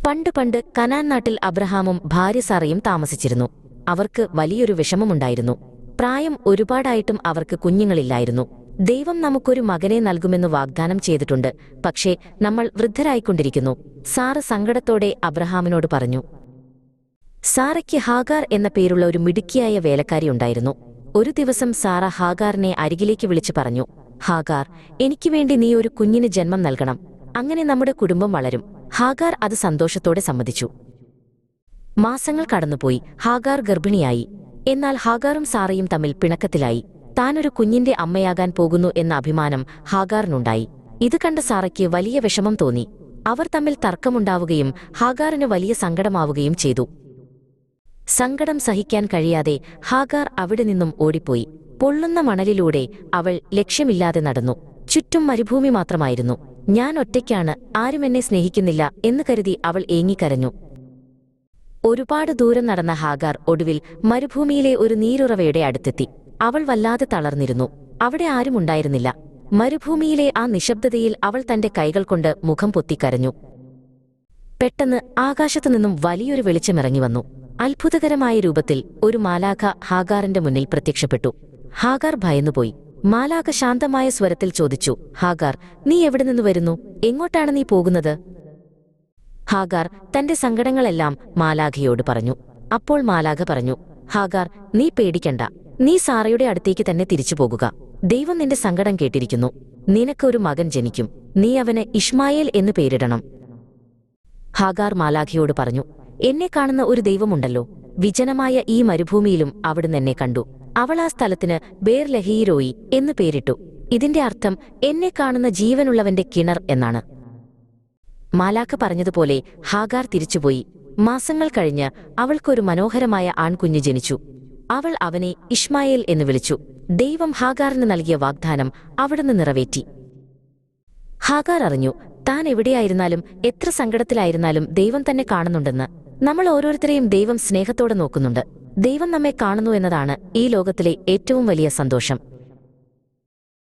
പണ്ട് പണ്ട് കനാൻ നാട്ടിൽ അബ്രഹാമും ഭാര്യ സാറയും താമസിച്ചിരുന്നു. അവർക്ക് വലിയൊരു വിഷമമുണ്ടായിരുന്നു. പ്രായം ഒരുപാടായിട്ടും അവർക്ക് കുഞ്ഞുങ്ങളില്ലായിരുന്നു. ദൈവം നമുക്കൊരു മകനെ നൽകുമെന്ന് വാഗ്ദാനം ചെയ്തിട്ടുണ്ട്, പക്ഷേ നമ്മൾ വൃദ്ധരായിക്കൊണ്ടിരിക്കുന്നു. സാറ് സങ്കടത്തോടെ അബ്രഹാമിനോട് പറഞ്ഞു. സാറയ്ക്ക് ഹാഗാർ എന്ന പേരുള്ള ഒരു മിടുക്കിയായ വേലക്കാരിയുണ്ടായിരുന്നു. ഒരു ദിവസം സാറ ഹാഗാറിനെ അരികിലേക്ക് വിളിച്ചു പറഞ്ഞു, ഹാഗാർ, എനിക്ക് വേണ്ടി നീ ഒരു കുഞ്ഞിന് ജന്മം നൽകണം. അങ്ങനെ നമ്മുടെ കുടുംബം വളരും. ഹാഗാർ അത് സന്തോഷത്തോടെ സമ്മതിച്ചു. മാസങ്ങൾ കടന്നുപോയി. ഹാഗാർ ഗർഭിണിയായി. എന്നാൽ ഹാഗാറും സാറയും തമ്മിൽ പിണക്കത്തിലായി. താനൊരു കുഞ്ഞിന്റെ അമ്മയാകാൻ പോകുന്നു എന്ന അഭിമാനം ഹാഗാറിനുണ്ടായി. ഇത് കണ്ട സാറയ്ക്ക് വലിയ വിഷമം തോന്നി. അവർ തമ്മിൽ തർക്കമുണ്ടാവുകയും ഹാഗാറിന് വലിയ സങ്കടമാവുകയും ചെയ്തു. സങ്കടം സഹിക്കാൻ കഴിയാതെ ഹാഗാർ അവിടെ നിന്നും ഓടിപ്പോയി. പൊള്ളുന്ന മണലിലൂടെ അവൾ ലക്ഷ്യമില്ലാതെ നടന്നു. ചുറ്റും മരുഭൂമി മാത്രമായിരുന്നു. ഞാൻ ഒറ്റയ്ക്കാണ്, ആരും എന്നെ സ്നേഹിക്കുന്നില്ല എന്ന് കരുതി അവൾ ഏങ്ങിക്കരഞ്ഞു. ഒരുപാട് ദൂരം നടന്ന ഹാഗാർ ഒടുവിൽ മരുഭൂമിയിലെ ഒരു നീരുറവയുടെ അടുത്തെത്തി. അവൾ വല്ലാതെ തളർന്നിരുന്നു. അവിടെ ആരുമുണ്ടായിരുന്നില്ല. മരുഭൂമിയിലെ ആ നിശബ്ദതയിൽ അവൾ തന്റെ കൈകൾ കൊണ്ട് മുഖം പൊത്തിക്കരഞ്ഞു. പെട്ടെന്ന് ആകാശത്തുനിന്നും വലിയൊരു വെളിച്ചമിറങ്ങി വന്നു. അത്ഭുതകരമായ രൂപത്തിൽ ഒരു മാലാഖ ഹാഗാറിന്റെ മുന്നിൽ പ്രത്യക്ഷപ്പെട്ടു. ഹാഗാർ ഭയന്നുപോയി. മാലാഖ ശാന്തമായ സ്വരത്തിൽ ചോദിച്ചു, ഹാഗാർ, നീ എവിടെ നിന്ന് വരുന്നു? എങ്ങോട്ടാണ് നീ പോകുന്നത്? ഹാഗാർ തന്റെ സങ്കടങ്ങളെല്ലാം മാലാഖയോട് പറഞ്ഞു. അപ്പോൾ മാലാഖ പറഞ്ഞു, ഹാഗാർ, നീ പേടിക്കണ്ട. നീ സാറയുടെ അടുത്തേക്ക് തന്നെ തിരിച്ചു പോകുക. ദൈവം നിന്റെ സങ്കടം കേട്ടിരിക്കുന്നു. നിനക്കൊരു മകൻ ജനിക്കും. നീ അവന് ഇഷ്മായേൽ എന്ന് പേരിടണം. ഹാഗാർ മാലാഖയോട് പറഞ്ഞു, എന്നെ കാണുന്ന ഒരു ദൈവമുണ്ടല്ലോ. വിജനമായ ഈ മരുഭൂമിയിലും അവിടുന്ന് എന്നെ കണ്ടു. അവൾ ആ സ്ഥലത്തിന് ബേർ ലഹീരോയി എന്ന് പേരിട്ടു. ഇതിന്റെ അർത്ഥം എന്നെ കാണുന്ന ജീവനുള്ളവന്റെ കിണർ എന്നാണ്. മാലാഖ പറഞ്ഞതുപോലെ ഹാഗാർ തിരിച്ചുപോയി. മാസങ്ങൾ കഴിഞ്ഞ് അവൾക്കൊരു മനോഹരമായ ആൺകുഞ്ഞ് ജനിച്ചു. അവൾ അവനെ ഇഷ്മായേൽ എന്ന് വിളിച്ചു. ദൈവം ഹാഗാറിന് നൽകിയ വാഗ്ദാനം അവിടുന്ന് നിറവേറ്റി. ഹാഗാർ അറിഞ്ഞു, താൻ എവിടെയായിരുന്നാലും എത്ര സങ്കടത്തിലായിരുന്നാലും ദൈവം തന്നെ കാണുന്നുണ്ടെന്ന്. നമ്മൾ ഓരോരുത്തരെയും ദൈവം സ്നേഹത്തോടെ നോക്കുന്നുണ്ട്. ദൈവം നമ്മെ കാണുന്നു എന്നതാണ് ഈ ലോകത്തിലെ ഏറ്റവും വലിയ സന്തോഷം.